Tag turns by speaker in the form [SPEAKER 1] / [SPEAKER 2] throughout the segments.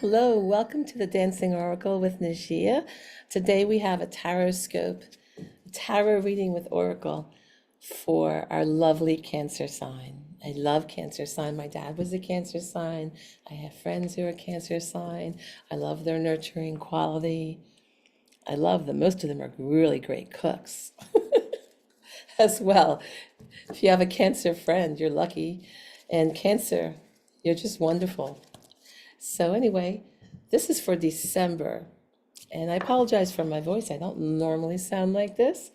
[SPEAKER 1] Hello, welcome to the Dancing Oracle with Najia. Today we have a Tarotscope, a tarot reading with Oracle for our lovely Cancer sign. I love Cancer sign. My dad was a Cancer sign. I have friends who are Cancer sign. I love their nurturing quality. I love them. Most of them are really great cooks as well. If you have a Cancer friend, you're lucky. And Cancer, you're just wonderful. So anyway, this is for December, and I apologize for my voice. I don't normally sound like this,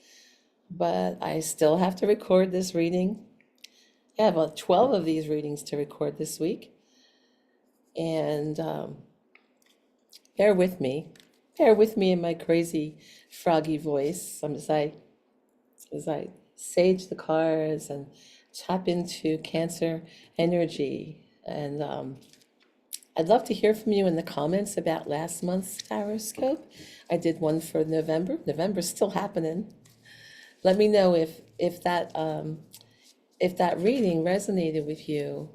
[SPEAKER 1] but I still have to record this reading. I have 12 of these readings to record this week, and bear with me. Bear with me in my crazy froggy voice as I sage the cards and tap into Cancer energy. And I'd love to hear from you in the comments about last month's Tarotscope. I did one for November. November's still happening. Let me know if that reading resonated with you,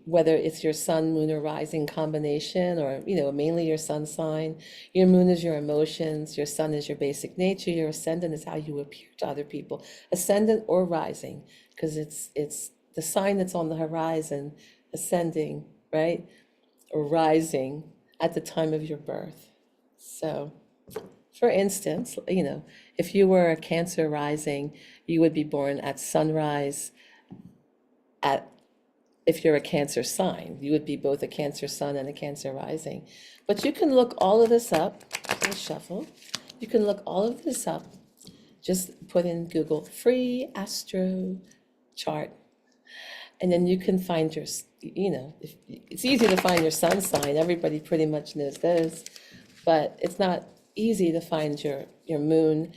[SPEAKER 1] whether it's your sun, moon, or rising combination, or mainly your sun sign. Your moon is your emotions. Your sun is your basic nature. Your ascendant is how you appear to other people. Ascendant or rising, because it's the sign that's on the horizon, ascending, right? Or rising at the time of your birth. So, for instance, if you were a Cancer rising, you would be born at sunrise. If you're a Cancer sign, you would be both a Cancer sun and a Cancer rising. But you can look all of this up. Let's shuffle. You can look all of this up. Just put in Google free astro chart. And then you can find your, it's easy to find your sun sign. Everybody pretty much knows those. But it's not easy to find your moon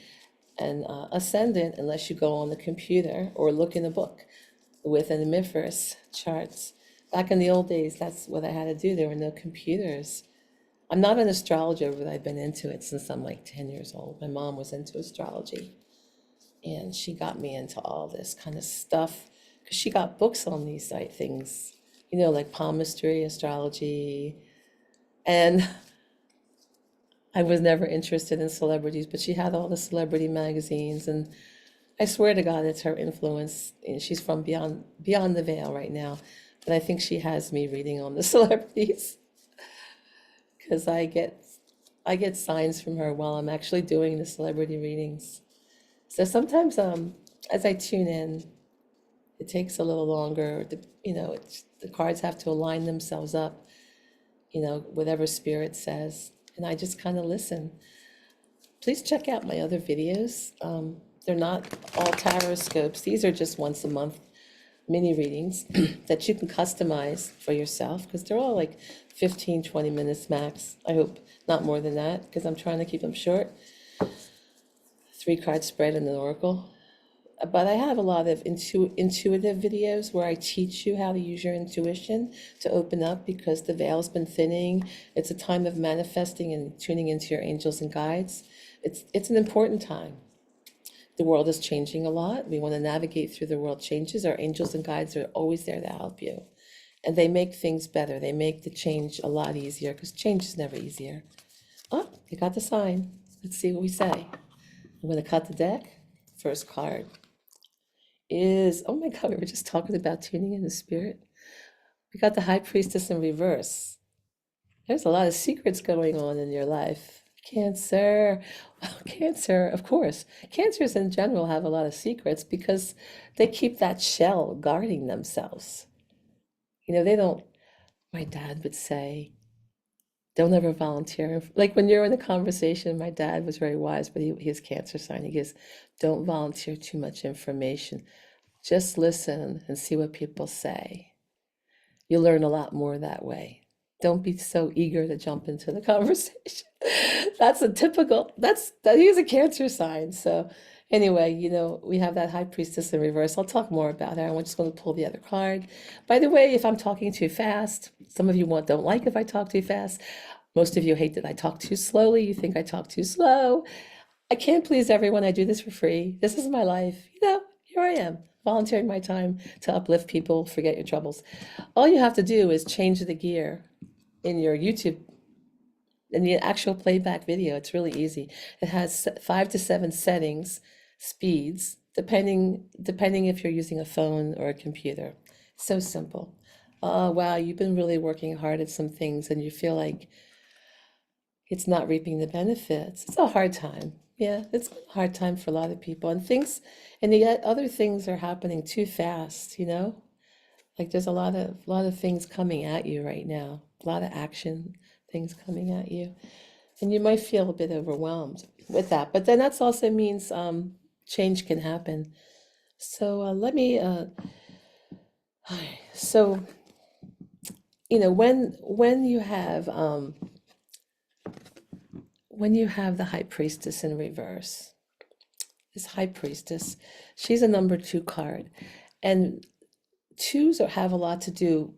[SPEAKER 1] and ascendant unless you go on the computer or look in a book with an emiphorus charts. Back in the old days, that's what I had to do. There were no computers. I'm not an astrologer, but I've been into it since I'm like 10 years old. My mom was into astrology, and she got me into all this kind of stuff because she got books on these things, like palmistry, astrology. And I was never interested in celebrities, but she had all the celebrity magazines, and I swear to God, it's her influence. And she's from beyond the veil right now, but I think she has me reading on the celebrities because I get signs from her while I'm actually doing the celebrity readings. So sometimes, as I tune in, it takes a little longer. The cards have to align themselves up, whatever spirit says, and I just kind of listen. Please check out my other videos. They're not all Tarotscopes. These are just once a month mini readings that you can customize for yourself because they're all like 15, 20 minutes max. I hope not more than that because I'm trying to keep them short. 3-card spread in an oracle. But I have a lot of intuitive videos where I teach you how to use your intuition to open up because the veil's been thinning. It's a time of manifesting and tuning into your angels and guides. It's an important time. The world is changing a lot. We want to navigate through the world changes. Our angels and guides are always there to help you. And they make things better. They make the change a lot easier because change is never easier. Oh, you got the sign. Let's see what we say. I'm going to cut the deck. First card is, oh my God, we were just talking about tuning in the spirit. We got the High Priestess in reverse. There's a lot of secrets going on in your life. Cancer, well, Cancer, of course. Cancers in general have a lot of secrets because they keep that shell guarding themselves. They don't, my dad would say, don't ever volunteer. Like when you're in a conversation, my dad was very wise, but his Cancer sign, he goes, don't volunteer too much information. Just listen and see what people say. You'll learn a lot more that way. Don't be so eager to jump into the conversation. That's he's a Cancer sign. So anyway, we have that High Priestess in reverse. I'll talk more about her. I'm just going to pull the other card. By the way, if I'm talking too fast, some of you don't like if I talk too fast. Most of you hate that I talk too slowly. You think I talk too slow. I can't please everyone. I do this for free. This is my life. Here I am, volunteering my time to uplift people, forget your troubles. All you have to do is change the gear in your YouTube, in the actual playback video. It's really easy. It has 5 to 7 settings, speeds, depending if you're using a phone or a computer. So simple. Oh, wow, you've been really working hard at some things and you feel like it's not reaping the benefits. It's a hard time. Yeah, it's a hard time for a lot of people. And yet other things are happening too fast, you know? Like there's a lot of things coming at you right now, a lot of action things coming at you. And you might feel a bit overwhelmed with that. But then that also means change can happen. So let me so when you have the high priestess in reverse, this high priestess, she's a number 2 card. And twos have a lot to do,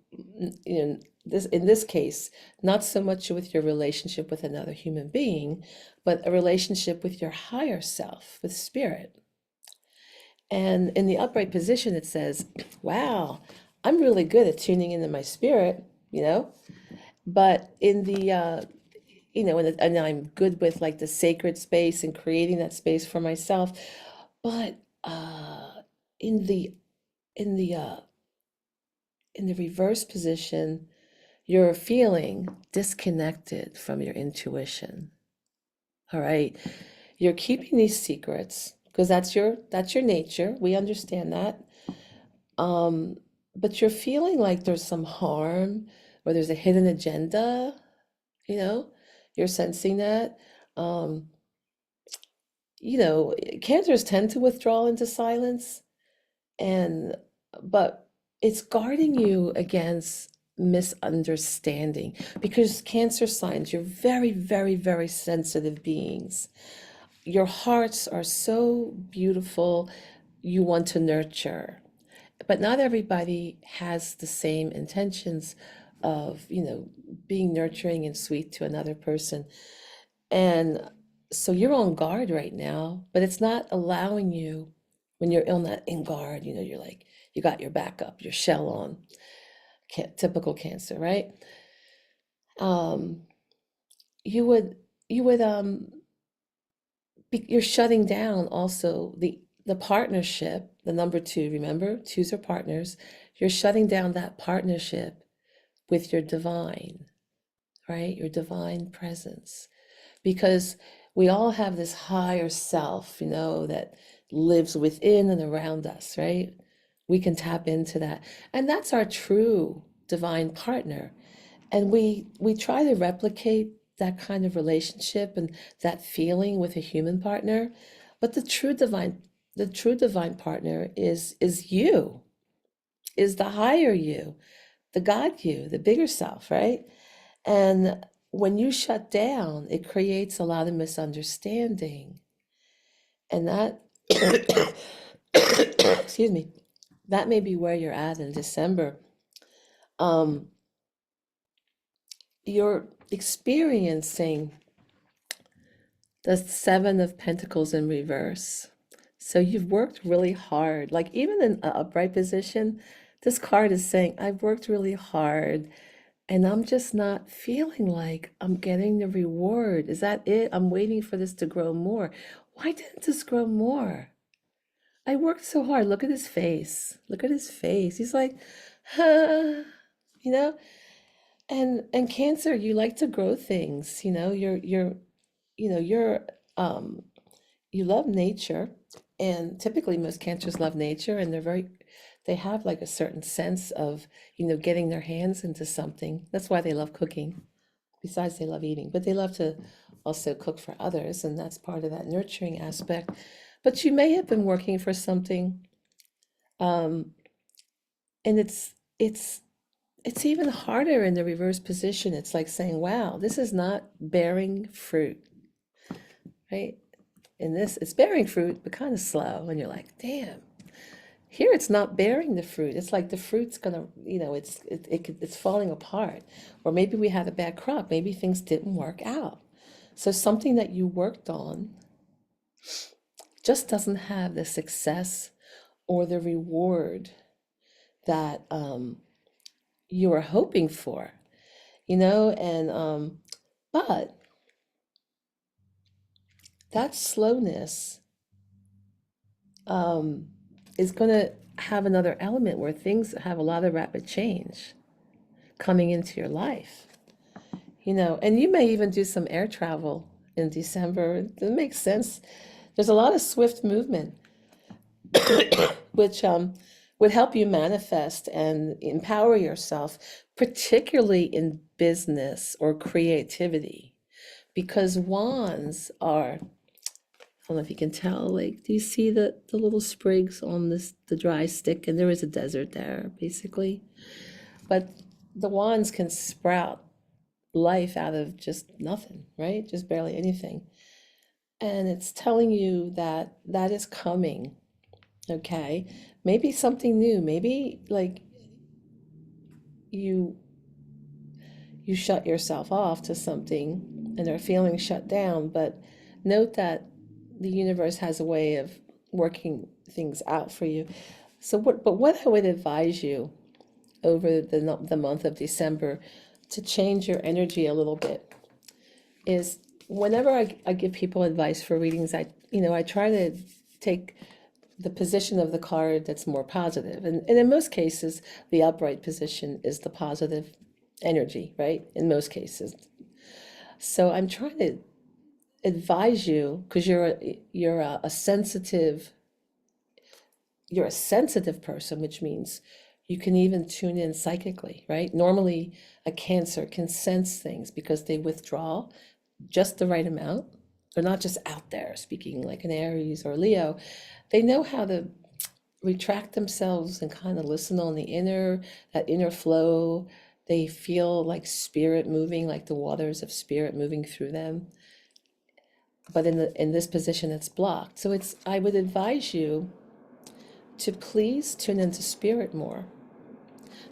[SPEAKER 1] in this case, not so much with your relationship with another human being, but a relationship with your higher self, with spirit. And in the upright position, it says, wow, I'm really good at tuning into my spirit, but in the and I'm good with like the sacred space and creating that space for myself. But in the in the in the reverse position, you're feeling disconnected from your intuition. All right. You're keeping these secrets because that's your nature. We understand that. But you're feeling like there's some harm or there's a hidden agenda, you know, you're sensing that. Um, Cancers tend to withdraw into silence, and but it's guarding you against misunderstanding because Cancer signs, you're very, very, very sensitive beings. Your hearts are so beautiful, you want to nurture, but not everybody has the same intentions of, being nurturing and sweet to another person. And so you're on guard right now, but it's not allowing you, when you're in guard, you're like, you got your back up, your shell on, typical Cancer, right? Um, you would, you're shutting down also the partnership, the number 2, remember, 2s are partners. You're shutting down that partnership with your divine, right? Your divine presence. Because we all have this higher self, that lives within and around us, right? We can tap into that. And that's our true divine partner. And we try to replicate that kind of relationship and that feeling with a human partner. But the true divine partner is you, is the higher you, the God you, the bigger self, right? And when you shut down, it creates a lot of misunderstanding. And that, excuse me, that may be where you're at in December. Um, you're experiencing the 7 of Pentacles in reverse. So you've worked really hard. Like even in an upright position, this card is saying, I've worked really hard and I'm just not feeling like I'm getting the reward. Is that it? I'm waiting for this to grow more. Why didn't this grow more? I worked so hard. Look at his face. Look at his face. He's like, huh, you know? And Cancer, you like to grow things, you're um you love nature, and typically most Cancers love nature, and they have like a certain sense of, getting their hands into something. That's why they love cooking. Besides they love eating, but they love to also cook for others, and that's part of that nurturing aspect. But you may have been working for something, um, and it's even harder in the reverse position. It's like saying, wow, this is not bearing fruit, right? In this, it's bearing fruit, but kind of slow. And you're like, damn, here it's not bearing the fruit. It's like the fruit's gonna, it's falling apart. Or maybe we had a bad crop. Maybe things didn't work out. So something that you worked on just doesn't have the success or the reward that you are hoping for. and but that slowness um, is going to have another element where things have a lot of rapid change coming into your life, and you may even do some air travel in December. It makes sense. There's a lot of swift movement, which would help you manifest and empower yourself, particularly in business or creativity, because wands are, I don't know if you can tell, like, do you see the little sprigs on the dry stick? And there is a desert there, basically. But the wands can sprout life out of just nothing, right? Just barely anything. And it's telling you that that is coming, okay? Maybe something new. Maybe like you you shut yourself off to something and are feeling shut down, but note that the universe has a way of working things out for you. What I would advise you over the month of December to change your energy a little bit is whenever I give people advice for readings, I try to take the position of the card that's more positive. And in most cases, the upright position is the positive energy, right? In most cases. So I'm trying to advise you, because you're a sensitive person, which means you can even tune in psychically, right? Normally, a Cancer can sense things because they withdraw just the right amount. They're not just out there speaking like an Aries or Leo. They know how to retract themselves and kind of listen on that inner flow. They feel like spirit moving, like the waters of spirit moving through them. But in this position, it's blocked. So I would advise you to please tune into spirit more,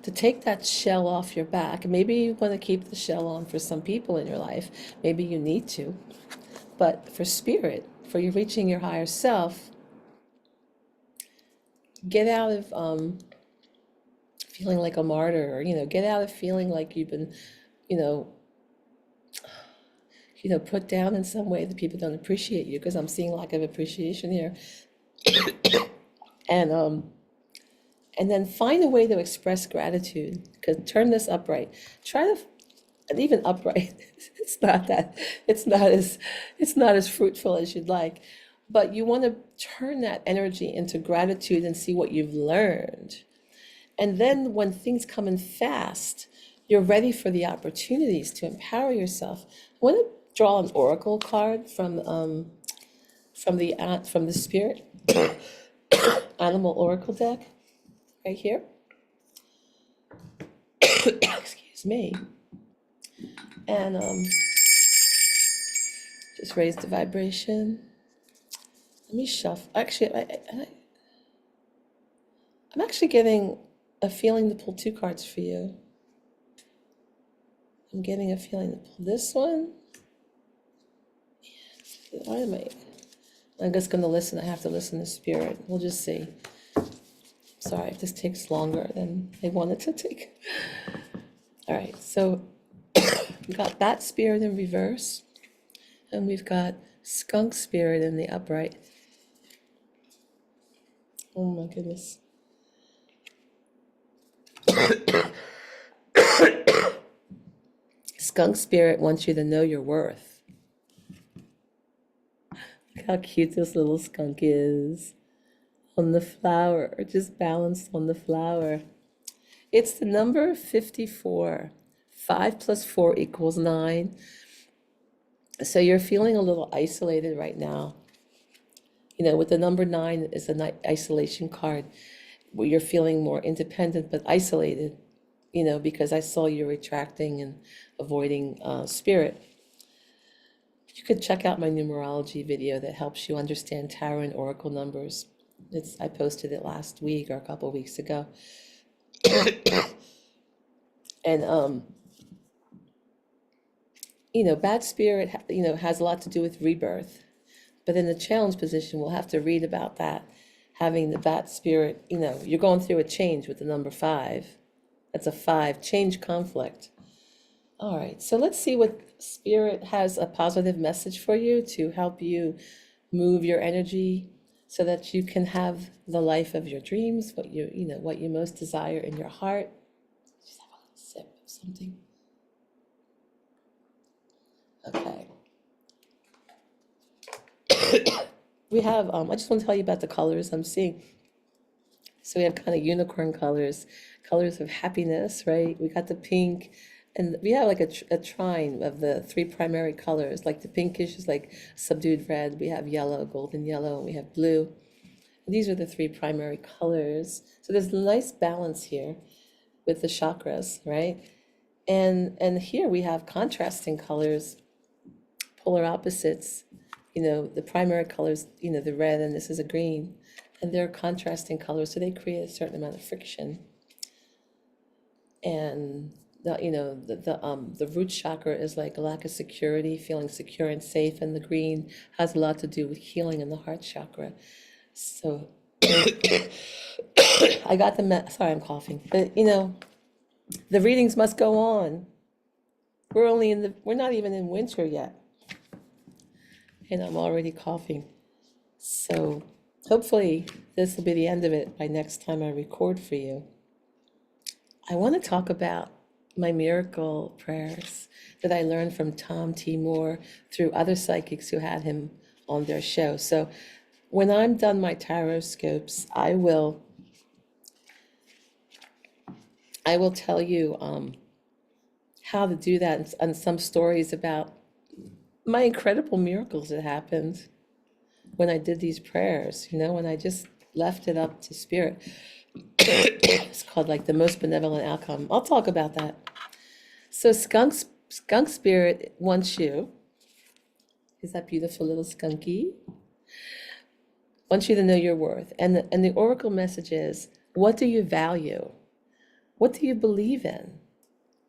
[SPEAKER 1] to take that shell off your back. Maybe you want to keep the shell on for some people in your life. Maybe you need to. But for spirit, for you reaching your higher self, get out of feeling like a martyr, or get out of feeling like you've been, you know, put down in some way, that people don't appreciate you, because I'm seeing lack of appreciation here. And then find a way to express gratitude. Because turn this upright. Try to, and even upright, it's not as fruitful as you'd like. But you want to turn that energy into gratitude and see what you've learned. And then when things come in fast, you're ready for the opportunities to empower yourself. I want to draw an oracle card from the spirit animal oracle deck right here. Excuse me. And just raise the vibration. Let me shuffle. Actually, I'm actually getting a feeling to pull two cards for you. I'm getting a feeling to pull this one. Why am I'm just going to listen. I have to listen to spirit. We'll just see. Sorry if this takes longer than I wanted to take. All right, so we got Bat Spirit in reverse, and we've got Skunk Spirit in the upright. Oh my goodness. Skunk Spirit wants you to know your worth. Look how cute this little skunk is on the flower, or just balanced on the flower. It's the number 54. 5 plus 4 equals 9. So you're feeling a little isolated right now. With the number 9 is an isolation card, where you're feeling more independent but isolated, because I saw you retracting and avoiding spirit. You could check out my numerology video that helps you understand tarot and oracle numbers. I posted it last week or a couple of weeks ago. And bad spirit has a lot to do with rebirth, but in the challenge position we'll have to read about that, having the bat spirit. You're going through a change with the number 5. That's a 5 change, conflict. All right, so let's see what Spirit has a positive message for you to help you move your energy so that you can have the life of your dreams, what you most desire in your heart. Just have a little sip of something. Okay. We have, I just want to tell you about the colors I'm seeing. So we have kind of unicorn colors, colors of happiness, right? We got the pink, and we have like a trine of the three primary colors. Like the pinkish is like subdued red. We have yellow, golden yellow, and we have blue. And these are the three primary colors. So there's a nice balance here with the chakras, right? And here we have contrasting colors, polar opposites. The primary colors, the red, and this is a green, and they're contrasting colors, so they create a certain amount of friction. And the root chakra is like a lack of security, feeling secure and safe, and the green has a lot to do with healing in the heart chakra. So I got sorry, I'm coughing, but the readings must go on. We're not even in winter yet, and I'm already coughing. So hopefully this will be the end of it by next time I record for you. I want to talk about my miracle prayers that I learned from Tom T. Moore through other psychics who had him on their show. So when I'm done my Tarotscopes, I will tell you how to do that, and some stories about my incredible miracles that happened when I did these prayers, when I just left it up to Spirit. It's called like the most benevolent outcome. I'll talk about that. So skunk Spirit wants you. Is that beautiful little skunky? Wants you to know your worth. And the oracle message is, what do you value? What do you believe in?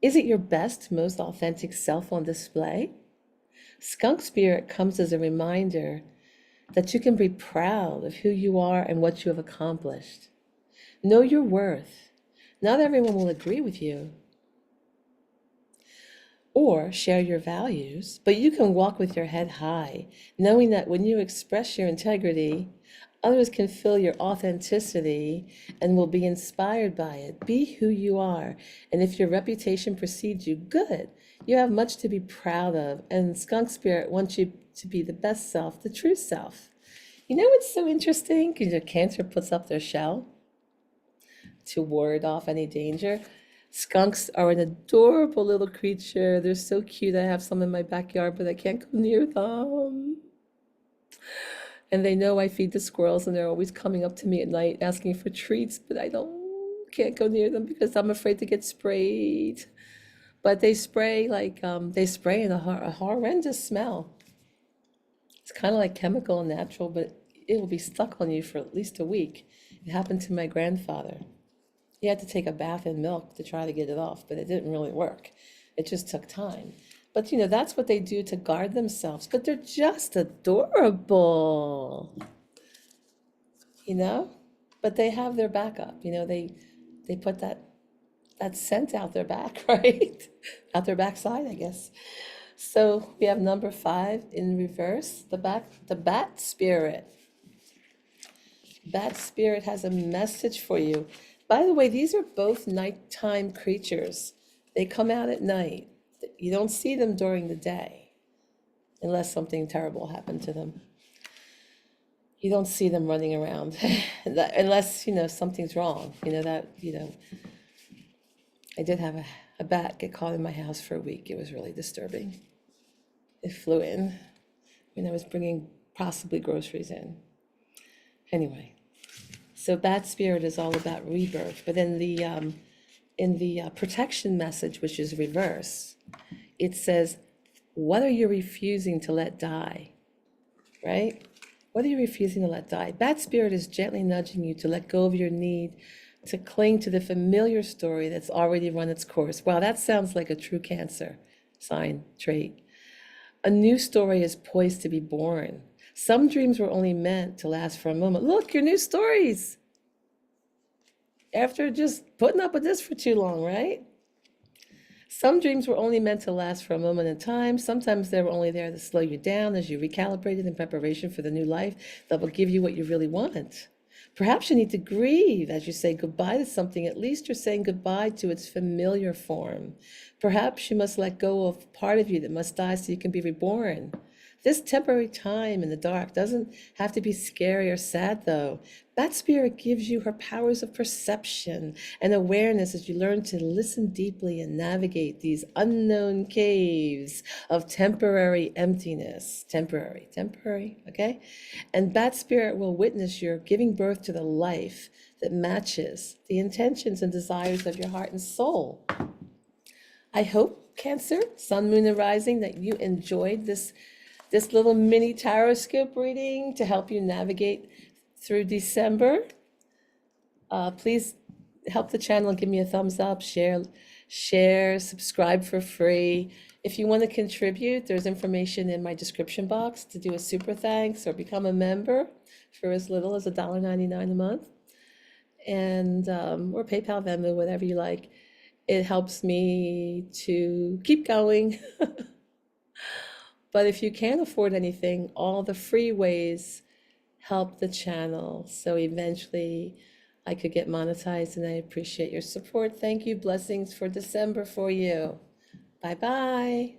[SPEAKER 1] Is it your best, most authentic self on display? Skunk Spirit comes as a reminder that you can be proud of who you are and what you have accomplished. Know your worth. Not everyone will agree with you or share your values, but you can walk with your head high, knowing that when you express your integrity, others can feel your authenticity and will be inspired by it. Be who you are. And if your reputation precedes you, good. You have much to be proud of. And Skunk Spirit wants you to be the best self, the true self. What's so interesting? Because your Cancer puts up their shell to ward off any danger. Skunks are an adorable little creature. They're so cute. I have some in my backyard, but I can't go near them. And they know I feed the squirrels, and they're always coming up to me at night asking for treats, but I can't go near them because I'm afraid to get sprayed. But they spray in a horrendous smell. It's kind of like chemical and natural, but it will be stuck on you for at least a week. It happened to my grandfather. He had to take a bath in milk to try to get it off, but it didn't really work. It just took time. But that's what they do to guard themselves. But they're just adorable, But they have their backup, They put that scent out their back, right? Out their backside, I guess. So we have number 5 in reverse, the bat spirit. Bat spirit has a message for you. By the way, these are both nighttime creatures. They come out at night. You don't see them during the day, unless something terrible happened to them. You don't see them running around, unless, something's wrong. I did have a bat get caught in my house for a week. It was really disturbing. It flew in when I was bringing possibly groceries in. Anyway, so bat spirit is all about rebirth, but in the protection message, which is reverse, it says, what are you refusing to let die? Right? What are you refusing to let die? Bat spirit is gently nudging you to let go of your need to cling to the familiar story that's already run its course. Wow, that sounds like a true Cancer sign trait. A new story is poised to be born. Some dreams were only meant to last for a moment. Look, your new stories. After just putting up with this for too long, right? Some dreams were only meant to last for a moment in time. Sometimes they were only there to slow you down as you recalibrated in preparation for the new life that will give you what you really want. Perhaps you need to grieve as you say goodbye to something. At least you're saying goodbye to its familiar form. Perhaps you must let go of part of you that must die so you can be reborn. This temporary time in the dark doesn't have to be scary or sad, though. That spirit gives you her powers of perception and awareness as you learn to listen deeply and navigate these unknown caves of temporary emptiness. Temporary, okay? And that spirit will witness your giving birth to the life that matches the intentions and desires of your heart and soul. I hope, Cancer, Sun, Moon, and Rising, that you enjoyed this little mini Tarotscope reading to help you navigate through December. Please help the channel, give me a thumbs up, share, subscribe for free. If you want to contribute, there's information in my description box to do a super thanks or become a member for as little as $1.99 a month. And or PayPal, Venmo, whatever you like. It helps me to keep going. But if you can't afford anything, all the free ways help the channel. So eventually I could get monetized, and I appreciate your support. Thank you. Blessings for December for you. Bye-bye.